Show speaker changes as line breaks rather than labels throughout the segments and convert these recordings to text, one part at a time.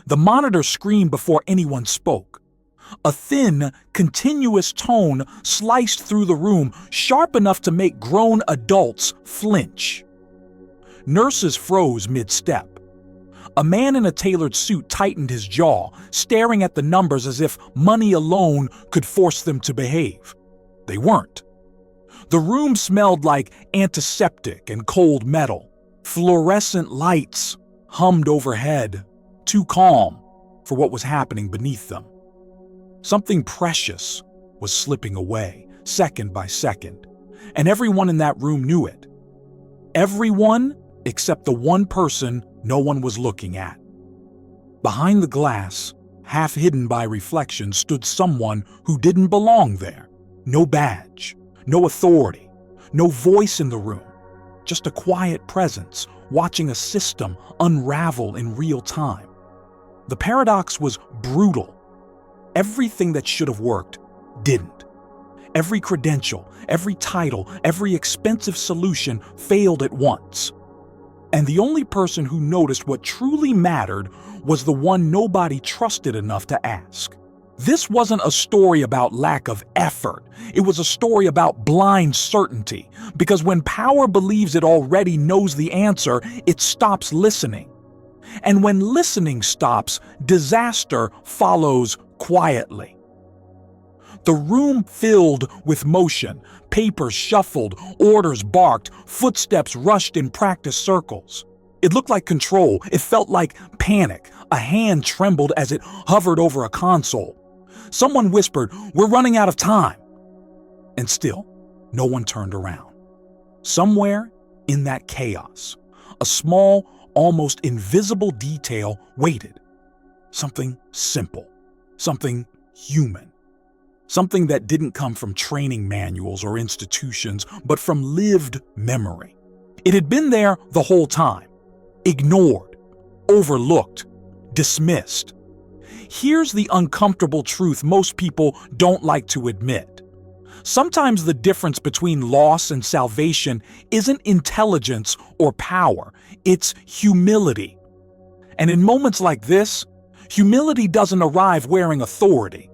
The monitor screamed before anyone spoke. A thin, continuous tone sliced through the room, sharp enough to make grown adults flinch. Nurses froze mid-step. A man in a tailored suit tightened his jaw, staring at the numbers as if money alone could force them to behave. They weren't. The room smelled like antiseptic and cold metal. Fluorescent lights hummed overhead, too calm for what was happening beneath them. Something precious was slipping away, second by second, and everyone in that room knew it. Everyone except the one person no one was looking at. Behind the glass, half hidden by reflection, stood someone who didn't belong there. No badge, no authority, no voice in the room, just a quiet presence watching a system unravel in real time. The paradox was brutal. Everything that should have worked didn't. Every credential, every title, every expensive solution failed at once. And the only person who noticed what truly mattered was the one nobody trusted enough to ask. This wasn't a story about lack of effort. It was a story about blind certainty, because when power believes it already knows the answer, it stops listening. And when listening stops, disaster follows quietly. The room filled with motion, papers shuffled, orders barked, footsteps rushed in practice circles. It looked like control. It felt like panic. A hand trembled as it hovered over a console. Someone whispered, "We're running out of time." And still, no one turned around. Somewhere in that chaos, a small, almost invisible detail waited. Something simple, something human. Something that didn't come from training manuals or institutions, but from lived memory. It had been there the whole time. Ignored, overlooked, dismissed. Here's the uncomfortable truth most people don't like to admit. Sometimes the difference between loss and salvation isn't intelligence or power, it's humility. And in moments like this, humility doesn't arrive wearing authority.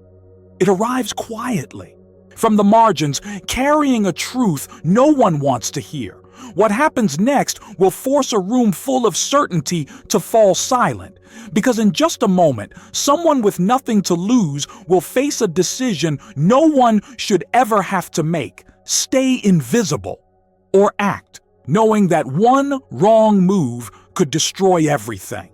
It arrives quietly, from the margins, carrying a truth no one wants to hear. What happens next will force a room full of certainty to fall silent, because in just a moment, someone with nothing to lose will face a decision no one should ever have to make: stay invisible or act, knowing that one wrong move could destroy everything.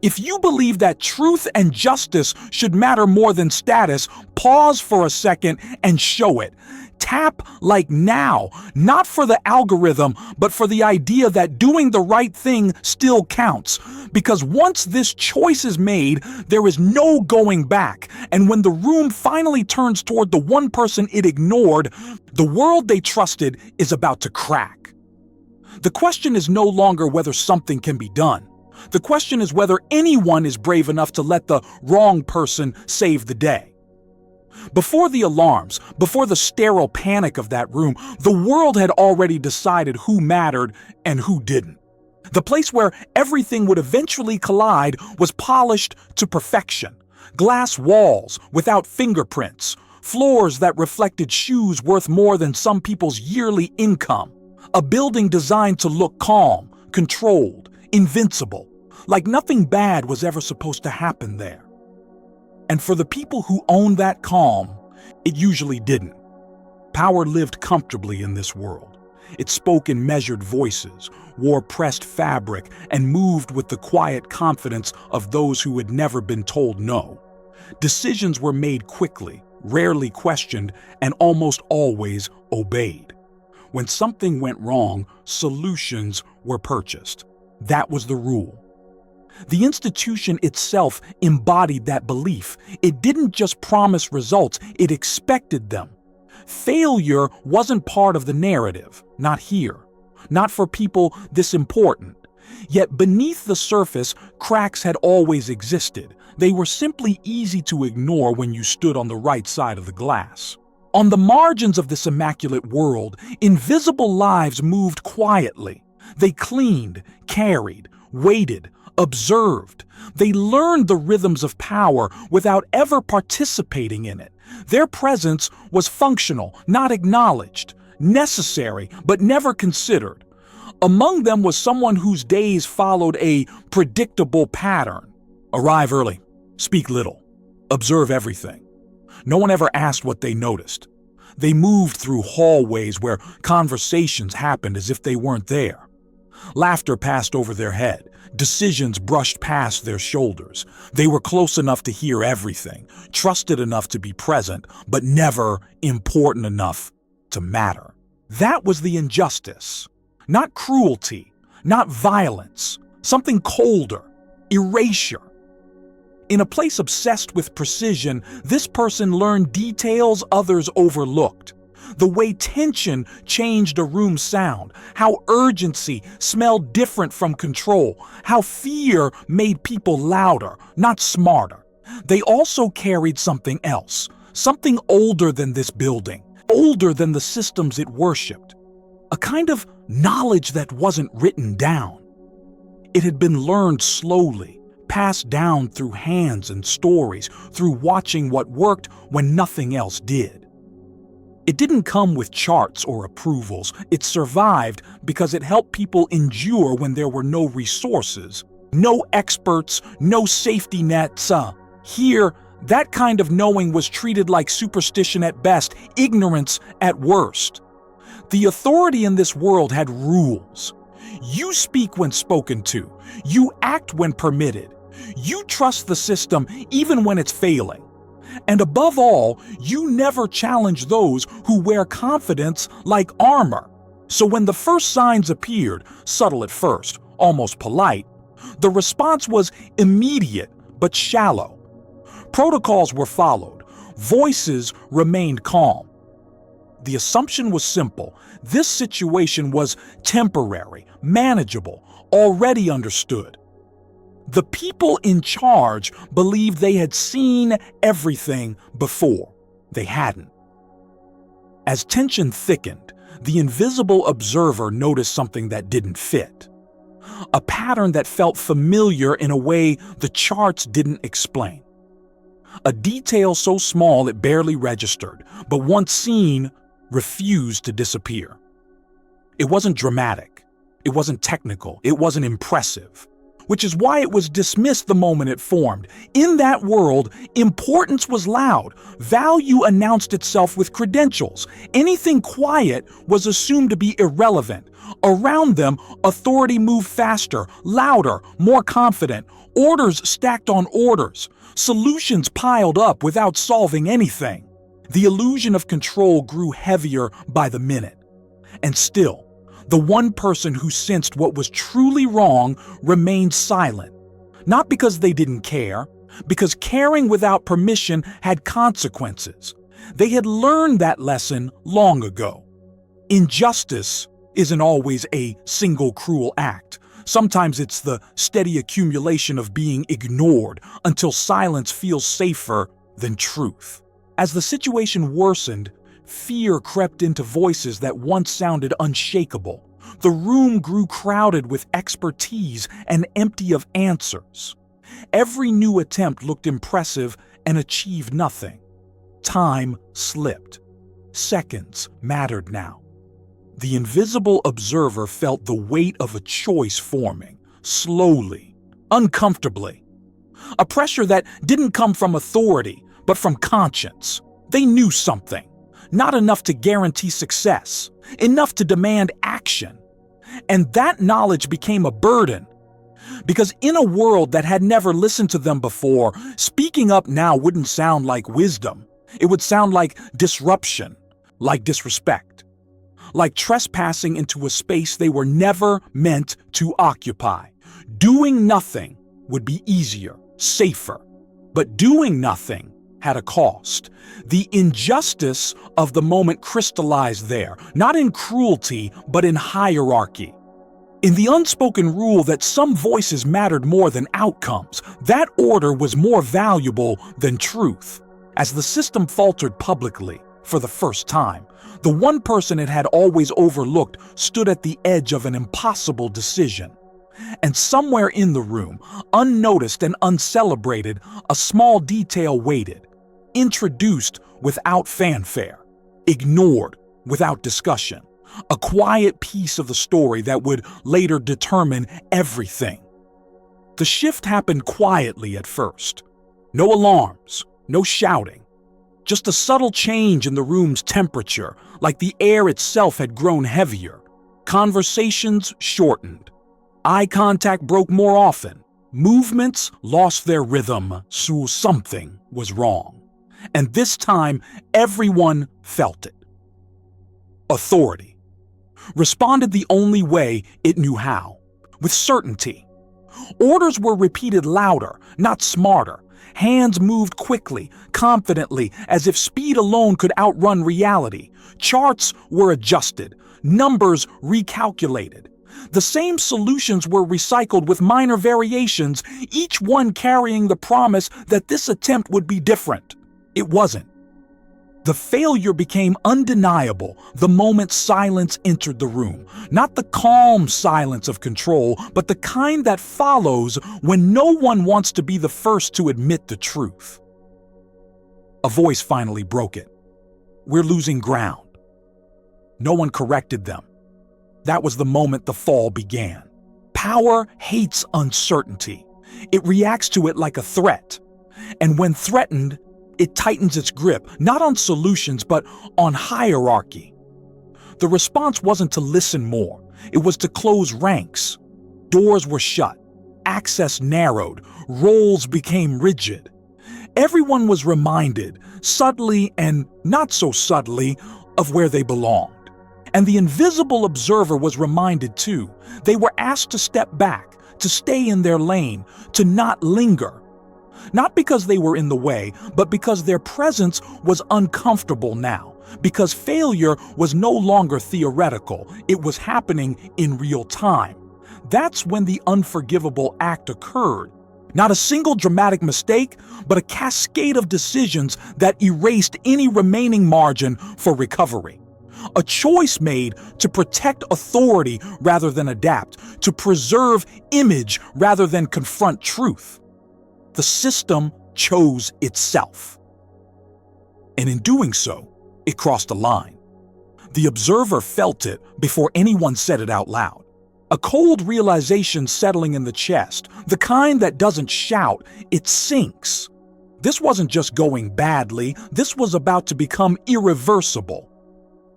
If you believe that truth and justice should matter more than status, pause for a second and show it. Tap like now, not for the algorithm, but for the idea that doing the right thing still counts. Because once this choice is made, there is no going back. And when the room finally turns toward the one person it ignored, the world they trusted is about to crack. The question is no longer whether something can be done. The question is whether anyone is brave enough to let the wrong person save the day. Before the alarms, before the sterile panic of that room, the world had already decided who mattered and who didn't. The place where everything would eventually collide was polished to perfection. Glass walls without fingerprints, floors that reflected shoes worth more than some people's yearly income. A building designed to look calm, controlled, invincible, like nothing bad was ever supposed to happen there. And for the people who owned that calm, it usually didn't. Power lived comfortably in this world. It spoke in measured voices, wore pressed fabric, and moved with the quiet confidence of those who had never been told no. Decisions were made quickly, rarely questioned, and almost always obeyed. When something went wrong, solutions were purchased. That was the rule. The institution itself embodied that belief. It didn't just promise results, it expected them. Failure wasn't part of the narrative, not here, not for people this important. Yet beneath the surface, cracks had always existed. They were simply easy to ignore when you stood on the right side of the glass. On the margins of this immaculate world, invisible lives moved quietly. They cleaned, carried, waited, observed. They learned the rhythms of power without ever participating in it. Their presence was functional, not acknowledged, necessary, but never considered. Among them was someone whose days followed a predictable pattern. Arrive early, speak little, observe everything. No one ever asked what they noticed. They moved through hallways where conversations happened as if they weren't there. Laughter passed over their head. Decisions brushed past their shoulders. They were close enough to hear everything, trusted enough to be present, but never important enough to matter. That was the injustice. Not cruelty, not violence, something colder, erasure. In a place obsessed with precision, this person learned details others overlooked. The way tension changed a room's sound, how urgency smelled different from control, how fear made people louder, not smarter. They also carried something else, something older than this building, older than the systems it worshipped. A kind of knowledge that wasn't written down. It had been learned slowly, passed down through hands and stories, through watching what worked when nothing else did. It didn't come with charts or approvals. It survived because it helped people endure when there were no resources, no experts, no safety nets. Here, that kind of knowing was treated like superstition at best, ignorance at worst. The authority in this world had rules. You speak when spoken to. You act when permitted. You trust the system even when it's failing. And above all, you never challenge those who wear confidence like armor. So when the first signs appeared, subtle at first, almost polite, the response was immediate but shallow. Protocols were followed. Voices remained calm. The assumption was simple. This situation was temporary, manageable, already understood. The people in charge believed they had seen everything before. They hadn't. As tension thickened, the invisible observer noticed something that didn't fit. A pattern that felt familiar in a way the charts didn't explain. A detail so small it barely registered, but once seen, refused to disappear. It wasn't dramatic. It wasn't technical. It wasn't impressive. Which is why it was dismissed the moment it formed. In that world, importance was loud. Value announced itself with credentials. Anything quiet was assumed to be irrelevant. Around them, authority moved faster, louder, more confident. Orders stacked on orders. Solutions piled up without solving anything. The illusion of control grew heavier by the minute. And still, the one person who sensed what was truly wrong remained silent. Not because they didn't care, because caring without permission had consequences. They had learned that lesson long ago. Injustice isn't always a single cruel act. Sometimes it's the steady accumulation of being ignored until silence feels safer than truth. As the situation worsened, fear crept into voices that once sounded unshakable. The room grew crowded with expertise and empty of answers. Every new attempt looked impressive and achieved nothing. Time slipped. Seconds mattered now. The invisible observer felt the weight of a choice forming, slowly, uncomfortably. A pressure that didn't come from authority, but from conscience. They knew something. Not enough to guarantee success, enough to demand action. And that knowledge became a burden. Because in a world that had never listened to them before, speaking up now wouldn't sound like wisdom. It would sound like disruption, like disrespect, like trespassing into a space they were never meant to occupy. Doing nothing would be easier, safer. But doing nothing had a cost. The injustice of the moment crystallized there, not in cruelty, but in hierarchy. In the unspoken rule that some voices mattered more than outcomes, that order was more valuable than truth. As the system faltered publicly, for the first time, the one person it had always overlooked stood at the edge of an impossible decision. And somewhere in the room, unnoticed and uncelebrated, a small detail waited, introduced without fanfare, ignored without discussion, a quiet piece of the story that would later determine everything. The shift happened quietly at first. No alarms, no shouting, just a subtle change in the room's temperature, like the air itself had grown heavier. Conversations shortened. Eye contact broke more often. Movements lost their rhythm, so something was wrong. And this time, everyone felt it. Authority responded the only way it knew how, with certainty. Orders were repeated louder, not smarter. Hands moved quickly, confidently, as if speed alone could outrun reality. Charts were adjusted, numbers recalculated. The same solutions were recycled with minor variations, each one carrying the promise that this attempt would be different. It wasn't. The failure became undeniable the moment silence entered the room. Not the calm silence of control, but the kind that follows when no one wants to be the first to admit the truth. A voice finally broke it. "We're losing ground." No one corrected them. That was the moment the fall began. Power hates uncertainty. It reacts to it like a threat. And when threatened, it tightens its grip, not on solutions, but on hierarchy. The response wasn't to listen more. It was to close ranks. Doors were shut. Access narrowed. Roles became rigid. Everyone was reminded, subtly and not so subtly, of where they belonged. And the invisible observer was reminded too. They were asked to step back, to stay in their lane, to not linger. Not because they were in the way, but because their presence was uncomfortable now. Because failure was no longer theoretical, it was happening in real time. That's when the unforgivable act occurred. Not a single dramatic mistake, but a cascade of decisions that erased any remaining margin for recovery. A choice made to protect authority rather than adapt, to preserve image rather than confront truth. The system chose itself. And in doing so, it crossed a line. The observer felt it before anyone said it out loud. A cold realization settling in the chest, the kind that doesn't shout, it sinks. This wasn't just going badly, this was about to become irreversible.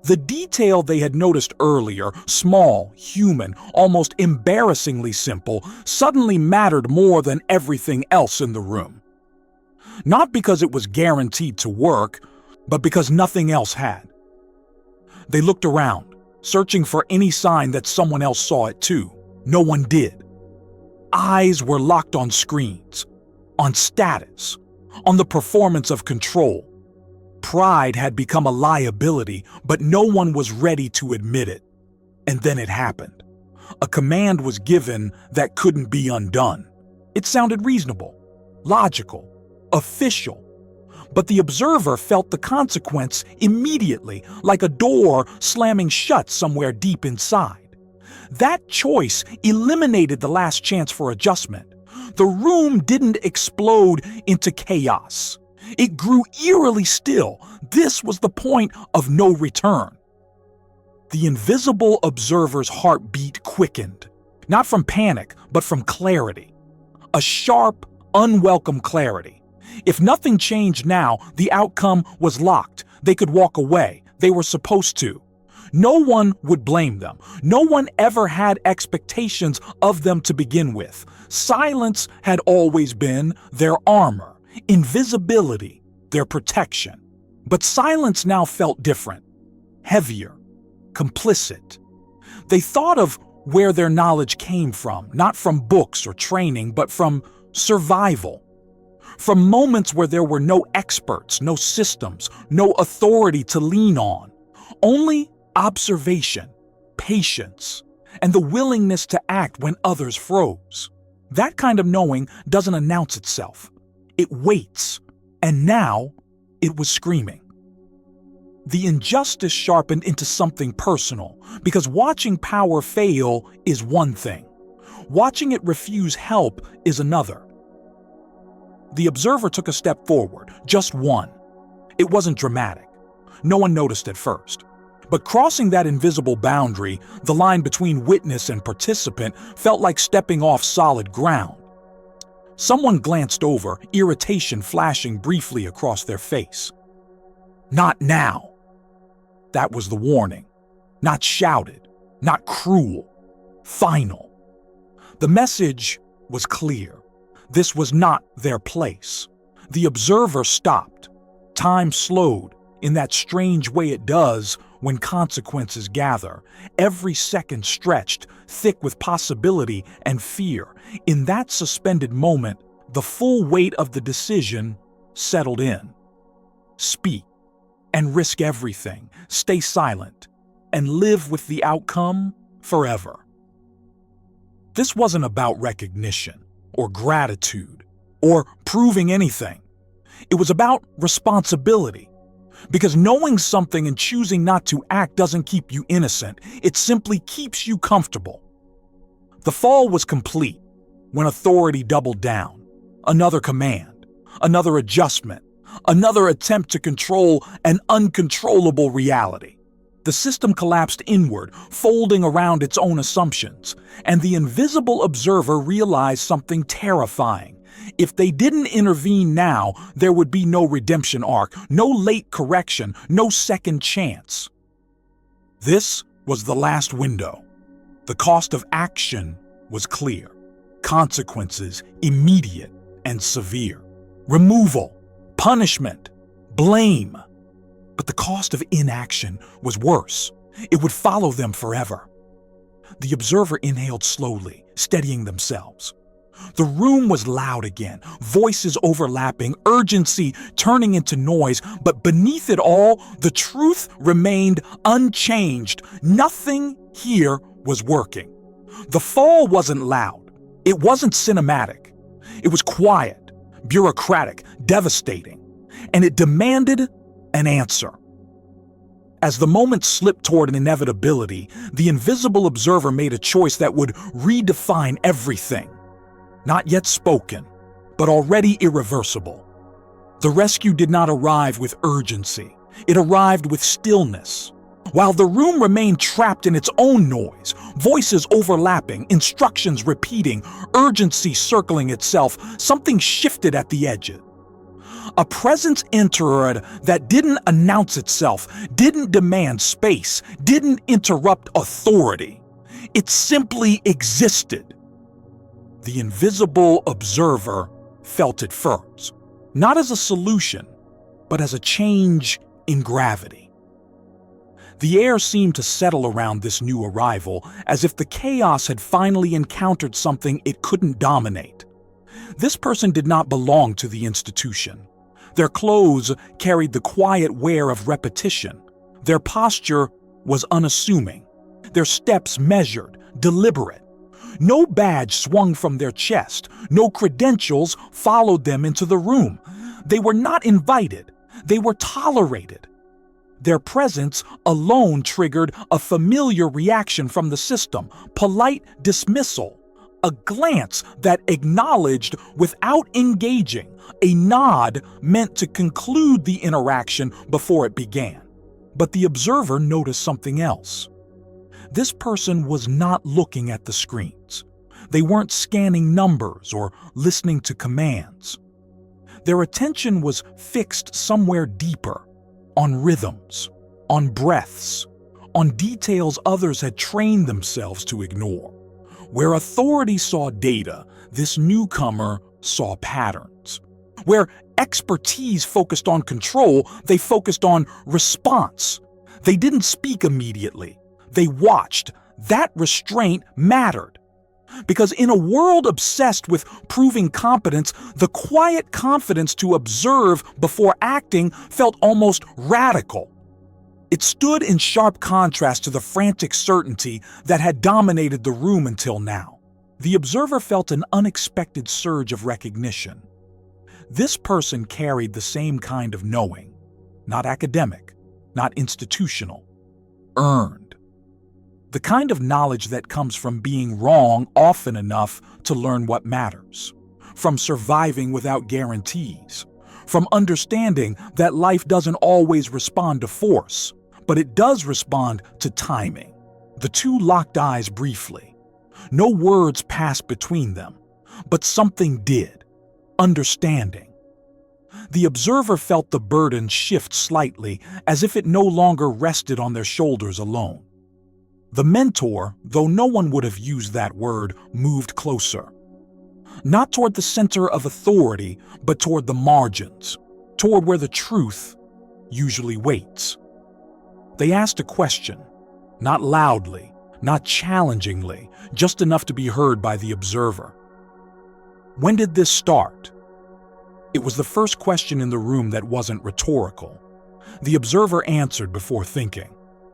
The detail they had noticed earlier, small, human, almost embarrassingly simple, suddenly mattered more than everything else in the room. Not because it was guaranteed to work, but because nothing else had. They looked around, searching for any sign that someone else saw it too. No one did. Eyes were locked on screens, on status, on the performance of control. Pride had become a liability, but no one was ready to admit it. And then it happened. A command was given that couldn't be undone. It sounded reasonable, logical, official. But the observer felt the consequence immediately, like a door slamming shut somewhere deep inside. That choice eliminated the last chance for adjustment. The room didn't explode into chaos. It grew eerily still. This was the point of no return. The invisible observer's heartbeat quickened, not from panic, but from clarity. A sharp, unwelcome clarity. If nothing changed now, the outcome was locked. They could walk away. They were supposed to. No one would blame them. No one ever had expectations of them to begin with. Silence had always been their armor. Invisibility, their protection. But silence now felt different, heavier, complicit. They thought of where their knowledge came from, not from books or training, but from survival. From moments where there were no experts, no systems, no authority to lean on. Only observation, patience, and the willingness to act when others froze. That kind of knowing doesn't announce itself. It waits, and now it was screaming. The injustice sharpened into something personal, because watching power fail is one thing. Watching it refuse help is another. The observer took a step forward, just one. It wasn't dramatic. No one noticed at first. But crossing that invisible boundary, the line between witness and participant, felt like stepping off solid ground. Someone glanced over, irritation flashing briefly across their face. "Not now." That was the warning. Not shouted, not cruel, final. The message was clear. This was not their place. The observer stopped. Time slowed in that strange way it does when consequences gather. Every second stretched, thick with possibility and fear. In that suspended moment, the full weight of the decision settled in. Speak and risk everything. Stay silent and live with the outcome forever. This wasn't about recognition or gratitude or proving anything. It was about responsibility. Because knowing something and choosing not to act doesn't keep you innocent. It simply keeps you comfortable. The fall was complete when authority doubled down. Another command, another adjustment, another attempt to control an uncontrollable reality. The system collapsed inward, folding around its own assumptions, and the invisible observer realized something terrifying. If they didn't intervene now, there would be no redemption arc, no late correction, no second chance. This was the last window. The cost of action was clear. Consequences immediate and severe. Removal, punishment, blame. But the cost of inaction was worse. It would follow them forever. The observer inhaled slowly, steadying themselves. The room was loud again, voices overlapping, urgency turning into noise, but beneath it all, the truth remained unchanged. Nothing here was working. The fall wasn't loud. It wasn't cinematic. It was quiet, bureaucratic, devastating, and it demanded an answer. As the moment slipped toward an inevitability, the invisible observer made a choice that would redefine everything. Not yet spoken, but already irreversible. The rescue did not arrive with urgency. It arrived with stillness. While the room remained trapped in its own noise, voices overlapping, instructions repeating, urgency circling itself, something shifted at the edges. A presence entered that didn't announce itself, didn't demand space, didn't interrupt authority. It simply existed. The invisible observer felt it first, not as a solution, but as a change in gravity. The air seemed to settle around this new arrival, as if the chaos had finally encountered something it couldn't dominate. This person did not belong to the institution. Their clothes carried the quiet wear of repetition. Their posture was unassuming. Their steps measured, deliberate. No badge swung from their chest. No credentials followed them into the room. They were not invited. They were tolerated. Their presence alone triggered a familiar reaction from the system, polite dismissal, a glance that acknowledged without engaging, a nod meant to conclude the interaction before it began. But the observer noticed something else. This person was not looking at the screens. They weren't scanning numbers or listening to commands. Their attention was fixed somewhere deeper, on rhythms, on breaths, on details others had trained themselves to ignore. Where authority saw data, this newcomer saw patterns. Where expertise focused on control, they focused on response. They didn't speak immediately. They watched. That restraint mattered. Because in a world obsessed with proving competence, the quiet confidence to observe before acting felt almost radical. It stood in sharp contrast to the frantic certainty that had dominated the room until now. The observer felt an unexpected surge of recognition. This person carried the same kind of knowing, not academic, not institutional, earned. The kind of knowledge that comes from being wrong often enough to learn what matters, from surviving without guarantees, from understanding that life doesn't always respond to force, but it does respond to timing. The two locked eyes briefly. No words passed between them, but something did. Understanding. The observer felt the burden shift slightly, as if it no longer rested on their shoulders alone. The mentor, though no one would have used that word, moved closer. Not toward the center of authority, but toward the margins, toward where the truth usually waits. They asked a question, not loudly, not challengingly, just enough to be heard by the observer. When did this start? It was the first question in the room that wasn't rhetorical. The observer answered before thinking,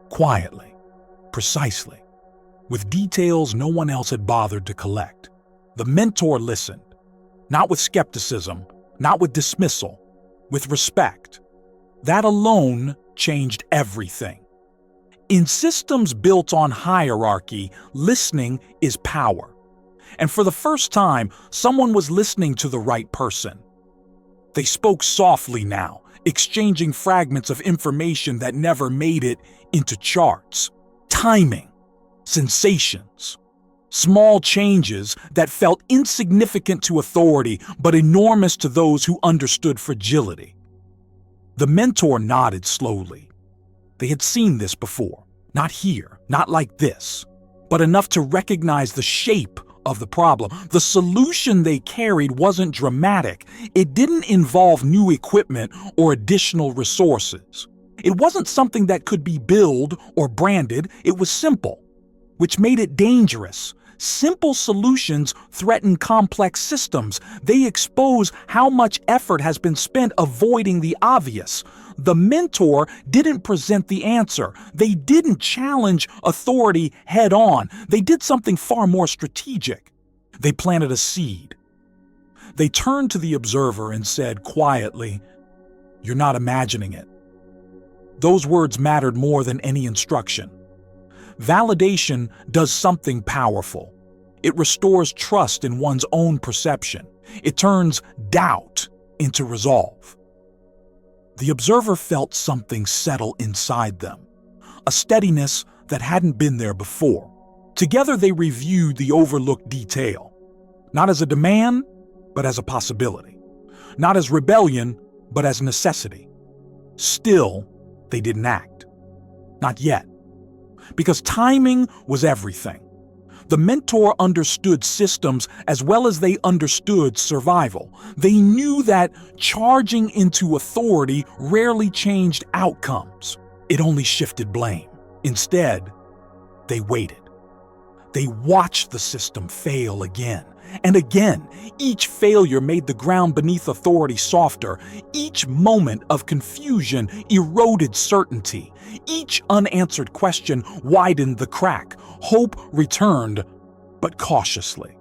quietly, precisely, with details no one else had bothered to collect. The mentor listened, not with skepticism, not with dismissal, with respect. That alone changed everything. In systems built on hierarchy, listening is power. And for the first time, someone was listening to the right person. They spoke softly now, exchanging fragments of information that never made it into charts. Timing, sensations, small changes that felt insignificant to authority but enormous to those who understood fragility. The mentor nodded slowly. They had seen this before, not here, not like this, but enough to recognize the shape of the problem. The solution they carried wasn't dramatic. It didn't involve new equipment or additional resources. It wasn't something that could be billed or branded. It was simple, which made it dangerous. Simple solutions threaten complex systems. They expose how much effort has been spent avoiding the obvious. The mentor didn't present the answer. They didn't challenge authority head on. They did something far more strategic. They planted a seed. They turned to the observer and said quietly, "You're not imagining it." Those words mattered more than any instruction. Validation does something powerful. It restores trust in one's own perception. It turns doubt into resolve. The observer felt something settle inside them, a steadiness that hadn't been there before. Together they reviewed the overlooked detail, not as a demand, but as a possibility, not as rebellion, but as necessity. Still, they didn't act. Not yet. Because timing was everything. The mentor understood systems as well as they understood survival. They knew that charging into authority rarely changed outcomes. It only shifted blame. Instead, they waited. They watched the system fail again and again. Each failure made the ground beneath authority softer. Each moment of confusion eroded certainty. Each unanswered question widened the crack. Hope returned, but cautiously.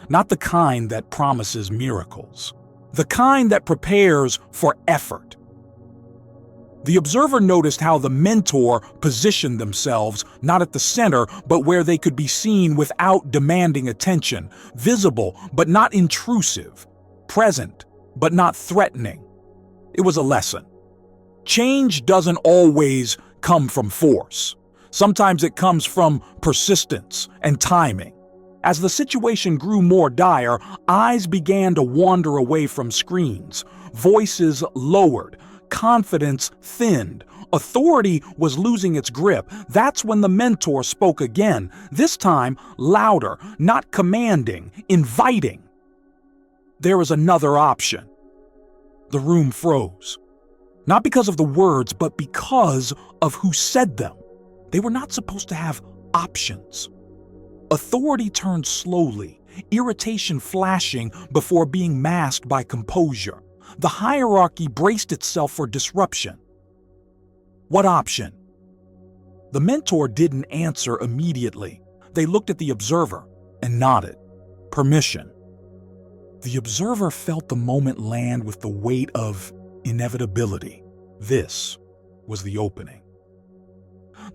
Not the kind that promises miracles. The kind that prepares for effort. The observer noticed how the mentor positioned themselves, not at the center, but where they could be seen without demanding attention, visible but not intrusive, present but not threatening. It was a lesson. Change doesn't always come from force. Sometimes it comes from persistence and timing. As the situation grew more dire, eyes began to wander away from screens. Voices lowered. Confidence thinned. Authority was losing its grip. That's when the mentor spoke again, this time louder, not commanding, inviting. There is another option. The room froze. Not because of the words, but because of who said them. They were not supposed to have options. Authority turned slowly, irritation flashing before being masked by composure. The hierarchy braced itself for disruption. What option? The mentor didn't answer immediately. They looked at the observer and nodded. Permission. The observer felt the moment land with the weight of inevitability. This was the opening.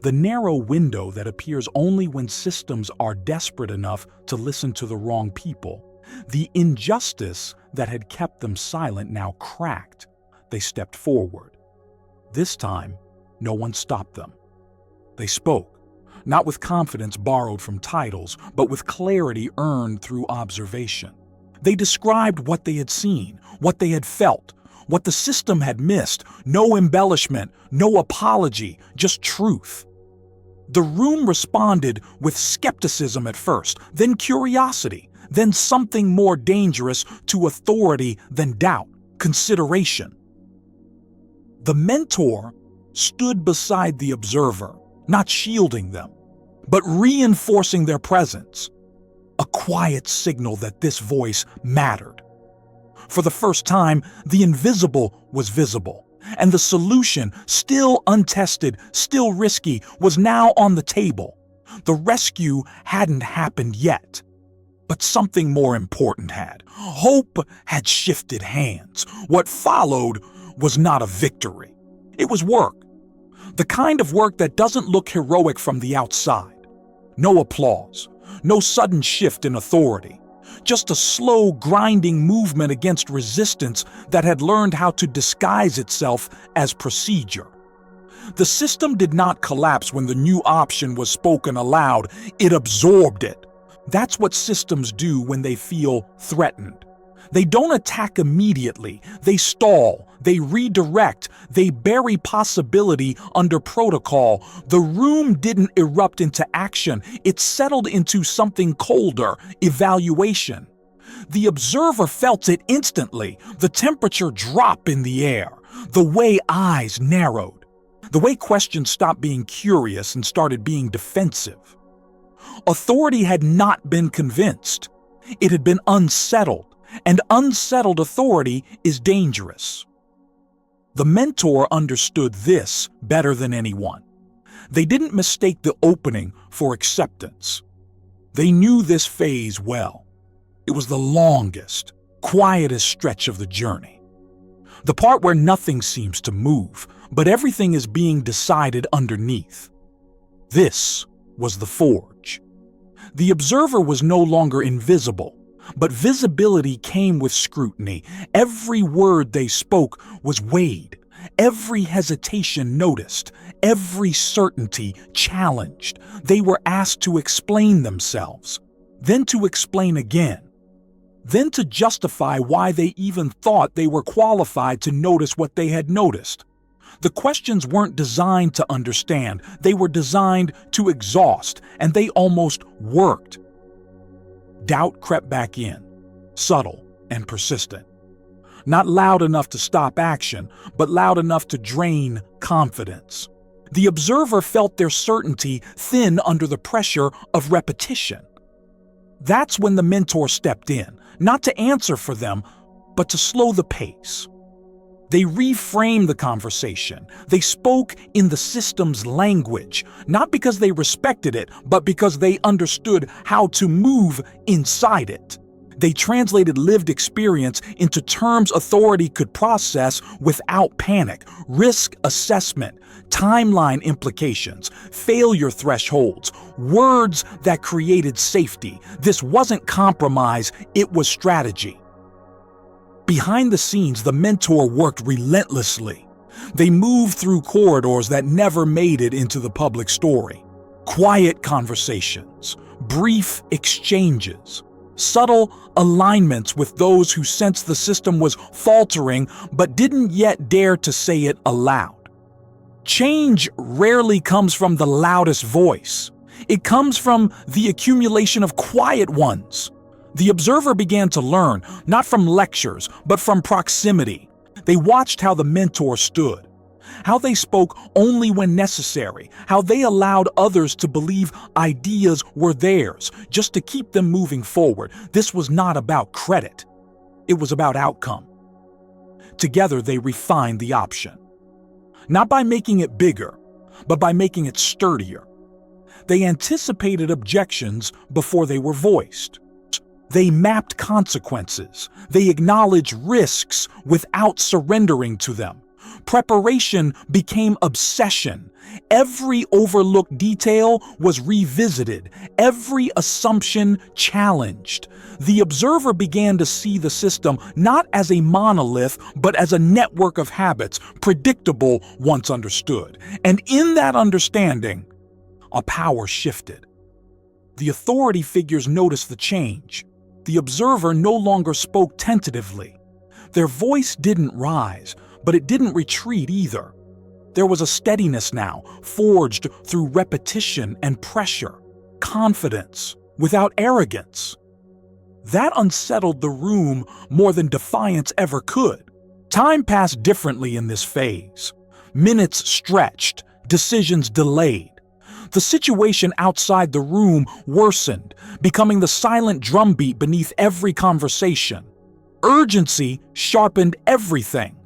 the narrow window that appears only when systems are desperate enough to listen to the wrong people. The injustice that had kept them silent now cracked. They stepped forward. This time, no one stopped them. They spoke, not with confidence borrowed from titles, but with clarity earned through observation. They described what they had seen, what they had felt, what the system had missed. No embellishment, no apology, just truth. The room responded with skepticism at first, then curiosity, then something more dangerous to authority than doubt, consideration. The mentor stood beside the observer, not shielding them, but reinforcing their presence, a quiet signal that this voice mattered. For the first time, the invisible was visible, and the solution, still untested, still risky, was now on the table. The rescue hadn't happened yet, but something more important had. Hope had shifted hands. What followed was not a victory. It was work. The kind of work that doesn't look heroic from the outside. No applause, no sudden shift in authority. Just a slow, grinding movement against resistance that had learned how to disguise itself as procedure. The system did not collapse when the new option was spoken aloud. It absorbed it. That's what systems do when they feel threatened. They don't attack immediately. They stall. They redirect. They bury possibility under protocol. The room didn't erupt into action. It settled into something colder, evaluation. The observer felt it instantly, the temperature drop in the air, the way eyes narrowed, the way questions stopped being curious and started being defensive. Authority had not been convinced. It had been unsettled, and unsettled authority is dangerous. The mentor understood this better than anyone. They didn't mistake the opening for acceptance. They knew this phase well. It was the longest, quietest stretch of the journey. The part where nothing seems to move, but everything is being decided underneath. This was the forge. The observer was no longer invisible, but visibility came with scrutiny. Every word they spoke was weighed, every hesitation noticed, every certainty challenged. They were asked to explain themselves, then to explain again, then to justify why they even thought they were qualified to notice what they had noticed. The questions weren't designed to understand, they were designed to exhaust, and they almost worked. Doubt crept back in, subtle and persistent. Not loud enough to stop action, but loud enough to drain confidence. The observer felt their certainty thin under the pressure of repetition. That's when the mentor stepped in, not to answer for them, but to slow the pace. They reframed the conversation. They spoke in the system's language, not because they respected it, but because they understood how to move inside it. They translated lived experience into terms authority could process without panic. Risk assessment, timeline implications, failure thresholds, words that created safety. This wasn't compromise, it was strategy. Behind the scenes, the mentor worked relentlessly. They moved through corridors that never made it into the public story. Quiet conversations, brief exchanges, subtle alignments with those who sensed the system was faltering but didn't yet dare to say it aloud. Change rarely comes from the loudest voice. It comes from the accumulation of quiet ones. The observer began to learn, not from lectures, but from proximity. They watched how the mentor stood, how they spoke only when necessary, how they allowed others to believe ideas were theirs, just to keep them moving forward. This was not about credit. It was about outcome. Together, they refined the option. Not by making it bigger, but by making it sturdier. They anticipated objections before they were voiced. They mapped consequences. They acknowledged risks without surrendering to them. Preparation became obsession. Every overlooked detail was revisited, every assumption challenged. The observer began to see the system not as a monolith, but as a network of habits, predictable once understood. And in that understanding, a power shifted. The authority figures noticed the change. The observer no longer spoke tentatively. Their voice didn't rise, but it didn't retreat either. There was a steadiness now, forged through repetition and pressure, confidence without arrogance. That unsettled the room more than defiance ever could. Time passed differently in this phase. Minutes stretched, decisions delayed. The situation outside the room worsened, becoming the silent drumbeat beneath every conversation. Urgency sharpened everything.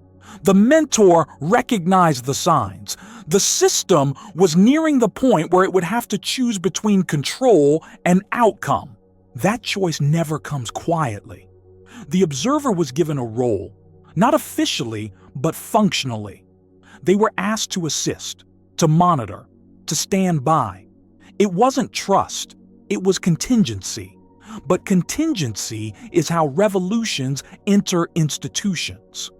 The mentor recognized the signs. The system was nearing the point where it would have to choose between control and outcome. That choice never comes quietly. The observer was given a role, not officially, but functionally. They were asked to assist, to monitor, to stand by. It wasn't trust, it was contingency. But contingency is how revolutions enter institutions.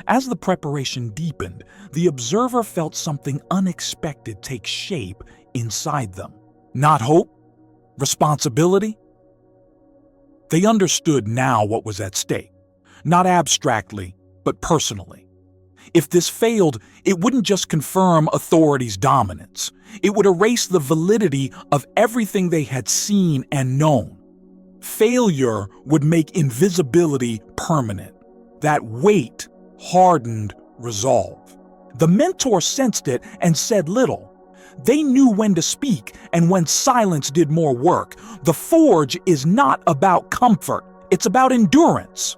As the preparation deepened, the observer felt something unexpected take shape inside them. Not hope, responsibility. They understood now what was at stake, not abstractly, but personally. If this failed, it wouldn't just confirm authority's dominance. It would erase the validity of everything they had seen and known. Failure would make invisibility permanent. That weight hardened resolve. The mentor sensed it and said little. They knew when to speak and when silence did more work. The forge is not about comfort, it's about endurance.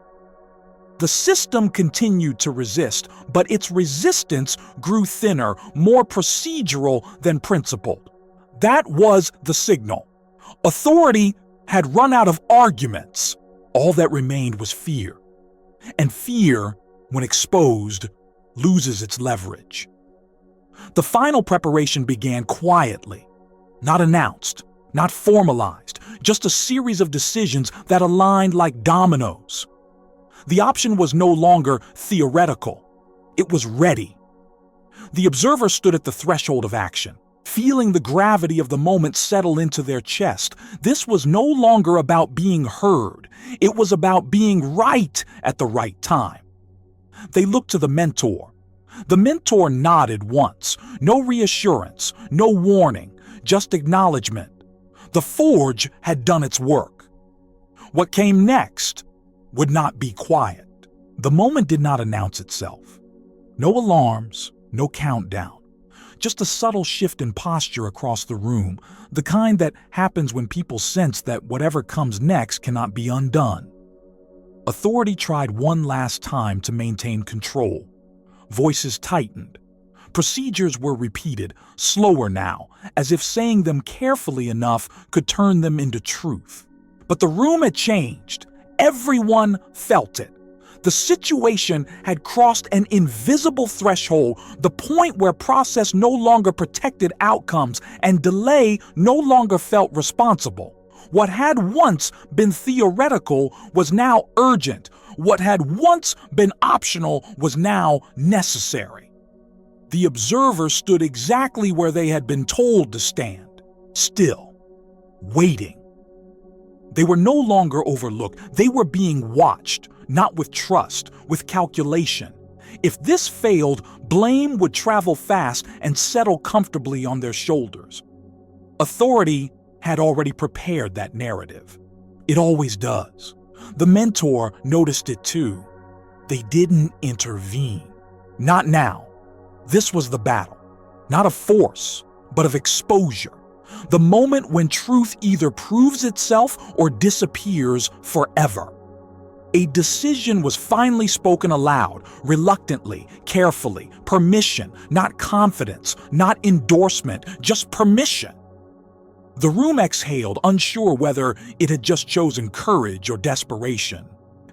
The system continued to resist, but its resistance grew thinner, more procedural than principled. That was the signal. Authority had run out of arguments. All that remained was fear. And fear, when exposed, loses its leverage. The final preparation began quietly, not announced, not formalized, just a series of decisions that aligned like dominoes. The option was no longer theoretical. It was ready. The observer stood at the threshold of action, feeling the gravity of the moment settle into their chest. This was no longer about being heard. It was about being right at the right time. They looked to the mentor. The mentor nodded once. No reassurance, no warning, just acknowledgement. The forge had done its work. What came next would not be quiet. The moment did not announce itself. No alarms, no countdown. Just a subtle shift in posture across the room, the kind that happens when people sense that whatever comes next cannot be undone. Authority tried one last time to maintain control. Voices tightened. Procedures were repeated, slower now, as if saying them carefully enough could turn them into truth. But the room had changed. Everyone felt it. The situation had crossed an invisible threshold, the point where process no longer protected outcomes and delay no longer felt responsible. What had once been theoretical was now urgent. What had once been optional was now necessary. The observer stood exactly where they had been told to stand, still, waiting. They were no longer overlooked. They were being watched, not with trust, with calculation. If this failed, blame would travel fast and settle comfortably on their shoulders. Authority had already prepared that narrative. It always does. The mentor noticed it too. They didn't intervene. Not now. This was the battle, not of force, but of exposure. The moment when truth either proves itself or disappears forever. A decision was finally spoken aloud, reluctantly, carefully. Permission, not confidence, not endorsement, just permission. The room exhaled, unsure whether it had just chosen courage or desperation.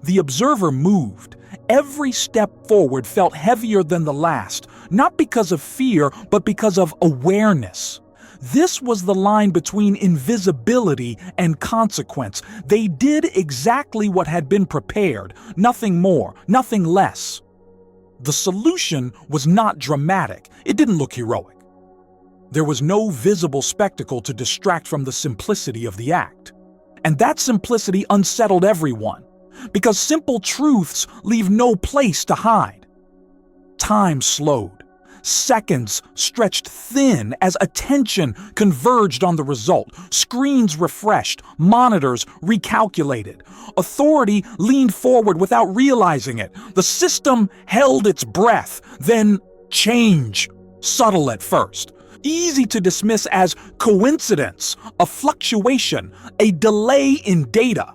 The observer moved. Every step forward felt heavier than the last, not because of fear, but because of awareness. This was the line between invisibility and consequence. They did exactly what had been prepared, nothing more, nothing less. The solution was not dramatic. It didn't look heroic. There was no visible spectacle to distract from the simplicity of the act. And that simplicity unsettled everyone, because simple truths leave no place to hide. Time slowed. Seconds stretched thin as attention converged on the result. Screens refreshed, monitors recalculated. Authority leaned forward without realizing it. The system held its breath. Then change, subtle at first, easy to dismiss as coincidence, a fluctuation, a delay in data.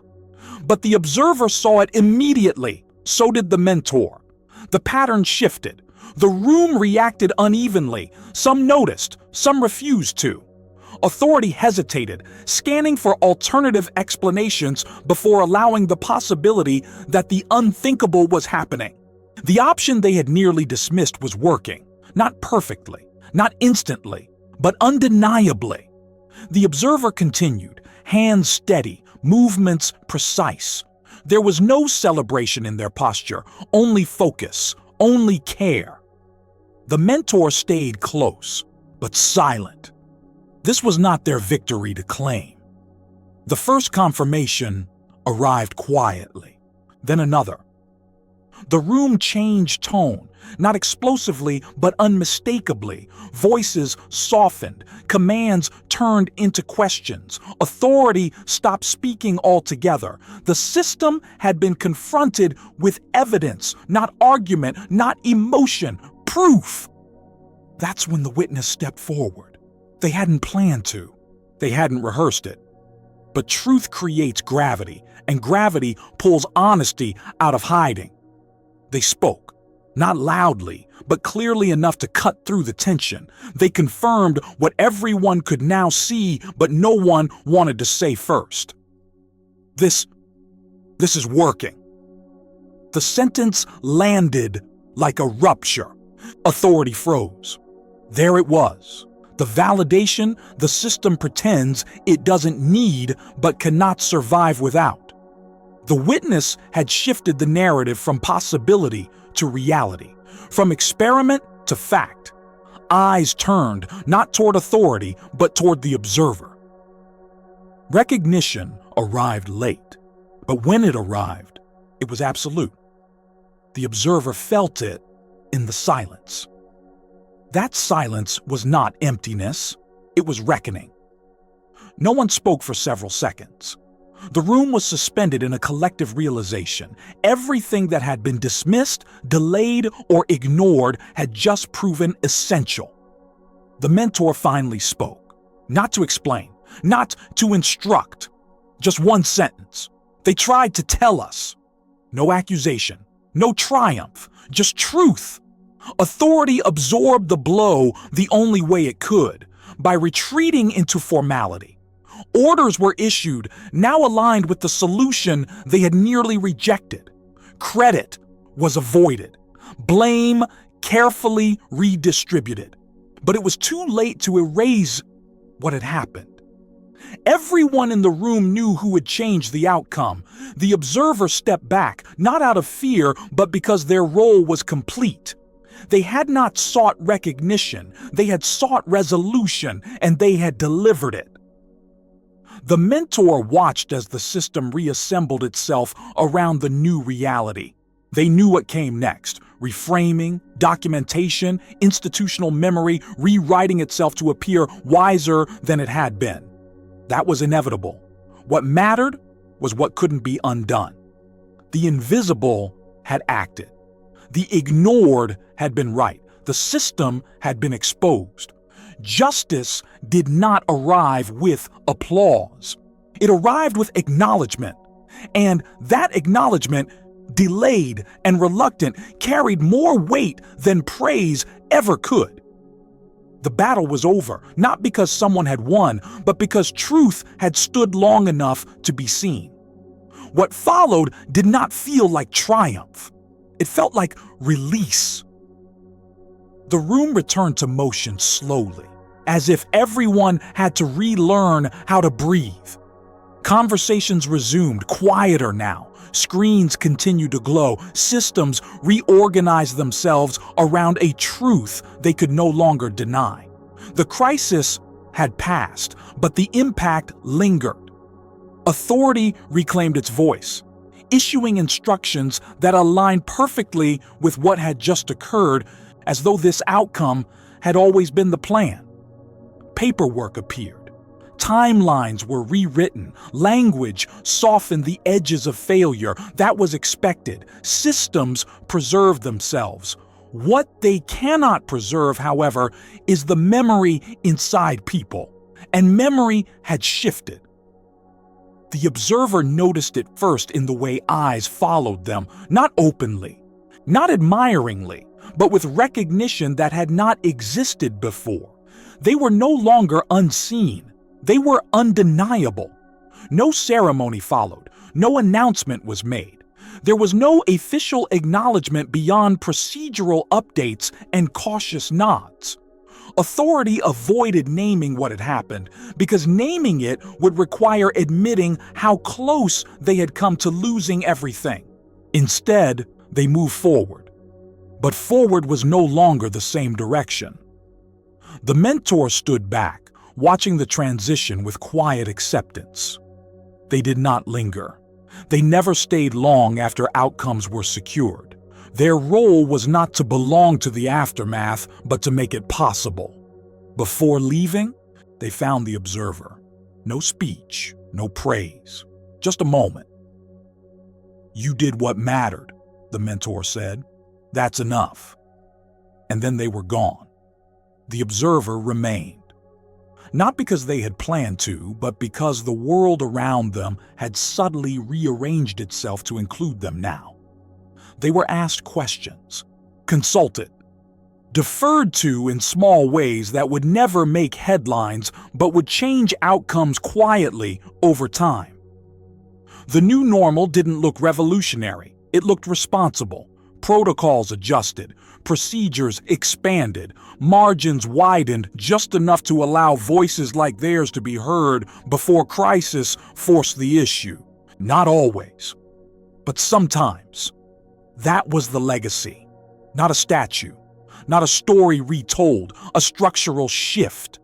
But the observer saw it immediately. So did the mentor. The pattern shifted. The room reacted unevenly. Some noticed, some refused to. Authority hesitated, scanning for alternative explanations before allowing the possibility that the unthinkable was happening. The option they had nearly dismissed was working, not perfectly, not instantly, but undeniably. The observer continued, hands steady, movements precise. There was no celebration in their posture, only focus, only care. The mentor stayed close, but silent. This was not their victory to claim. The first confirmation arrived quietly, then another. The room changed tone, not explosively, but unmistakably. Voices softened, commands turned into questions. Authority stopped speaking altogether. The system had been confronted with evidence, not argument, not emotion, proof. That's when the witness stepped forward. They hadn't planned to. They hadn't rehearsed it. But truth creates gravity, and gravity pulls honesty out of hiding. They spoke, not loudly, but clearly enough to cut through the tension. They confirmed what everyone could now see, but no one wanted to say first. This is working. The sentence landed like a rupture. Authority froze. There it was. The validation the system pretends it doesn't need but cannot survive without. The witness had shifted the narrative from possibility to reality, from experiment to fact. Eyes turned not toward authority but toward the observer. Recognition arrived late, but when it arrived, it was absolute. The observer felt it in the silence. That silence was not emptiness, it was reckoning. No one spoke for several seconds. The room was suspended in a collective realization. Everything that had been dismissed, delayed, or ignored had just proven essential. The mentor finally spoke, not to explain, not to instruct, just one sentence. They tried to tell us. No accusation, no triumph, just truth. Authority absorbed the blow the only way it could, by retreating into formality. Orders were issued, now aligned with the solution they had nearly rejected. Credit was avoided. Blame carefully redistributed. But it was too late to erase what had happened. Everyone in the room knew who had changed the outcome. The observer stepped back, not out of fear, but because their role was complete. They had not sought recognition, they had sought resolution, and they had delivered it. The mentor watched as the system reassembled itself around the new reality. They knew what came next: reframing, documentation, institutional memory, rewriting itself to appear wiser than it had been. That was inevitable. What mattered was what couldn't be undone. The invisible had acted. The ignored had been right. The system had been exposed. Justice did not arrive with applause. It arrived with acknowledgement. And that acknowledgement, delayed and reluctant, carried more weight than praise ever could. The battle was over, not because someone had won, but because truth had stood long enough to be seen. What followed did not feel like triumph. It felt like release. The room returned to motion slowly, as if everyone had to relearn how to breathe. Conversations resumed, quieter now. Screens continued to glow. Systems reorganized themselves around a truth they could no longer deny. The crisis had passed, but the impact lingered. Authority reclaimed its voice, issuing instructions that aligned perfectly with what had just occurred, as though this outcome had always been the plan. Paperwork appeared. Timelines were rewritten. Language softened the edges of failure. That was expected. Systems preserved themselves. What they cannot preserve, however, is the memory inside people. And memory had shifted. The observer noticed it first in the way eyes followed them, not openly, not admiringly, but with recognition that had not existed before. They were no longer unseen. They were undeniable. No ceremony followed. No announcement was made. There was no official acknowledgement beyond procedural updates and cautious nods. Authority avoided naming what had happened because naming it would require admitting how close they had come to losing everything. Instead, they moved forward. But forward was no longer the same direction. The mentor stood back, watching the transition with quiet acceptance. They did not linger. They never stayed long after outcomes were secured. Their role was not to belong to the aftermath, but to make it possible. Before leaving, they found the observer. No speech, no praise, just a moment. "You did what mattered," the mentor said. "That's enough." And then they were gone. The observer remained. Not because they had planned to, but because the world around them had subtly rearranged itself to include them now. They were asked questions, consulted, deferred to in small ways that would never make headlines but would change outcomes quietly over time. The new normal didn't look revolutionary. It looked responsible. Protocols adjusted, procedures expanded, margins widened just enough to allow voices like theirs to be heard before crisis forced the issue. Not always, but sometimes. That was the legacy. Not a statue, not a story retold, a structural shift.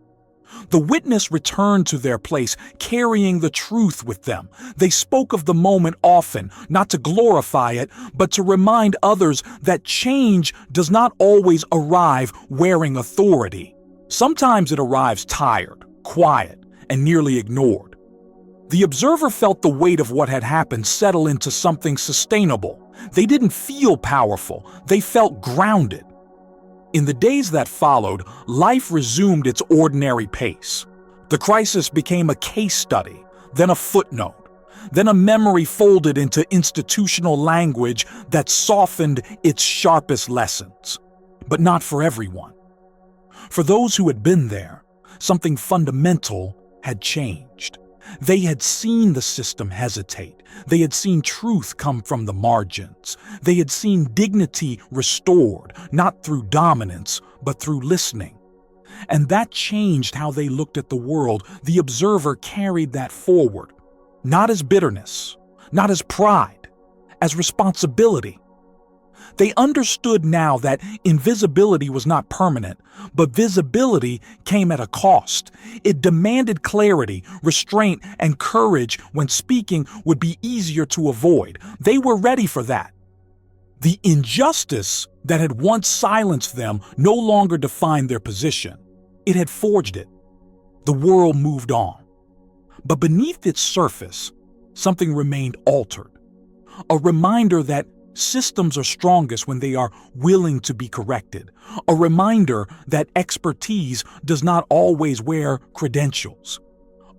The witness returned to their place, carrying the truth with them. They spoke of the moment often, not to glorify it, but to remind others that change does not always arrive wearing authority. Sometimes it arrives tired, quiet, and nearly ignored. The observer felt the weight of what had happened settle into something sustainable. They didn't feel powerful. They felt grounded. In the days that followed, life resumed its ordinary pace. The crisis became a case study, then a footnote, then a memory folded into institutional language that softened its sharpest lessons. But not for everyone. For those who had been there, something fundamental had changed. They had seen the system hesitate. They had seen truth come from the margins. They had seen dignity restored, not through dominance, but through listening. And that changed how they looked at the world. The observer carried that forward, not as bitterness, not as pride, as responsibility. They understood now that invisibility was not permanent, but visibility came at a cost. It demanded clarity, restraint, and courage when speaking would be easier to avoid. They were ready for that. The injustice that had once silenced them no longer defined their position. It had forged it. The world moved on. But beneath its surface, something remained altered. A reminder that systems are strongest when they are willing to be corrected. A reminder that expertise does not always wear credentials.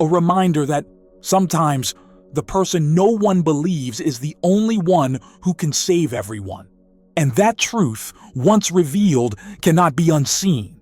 A reminder that sometimes the person no one believes is the only one who can save everyone. And that truth, once revealed, cannot be unseen.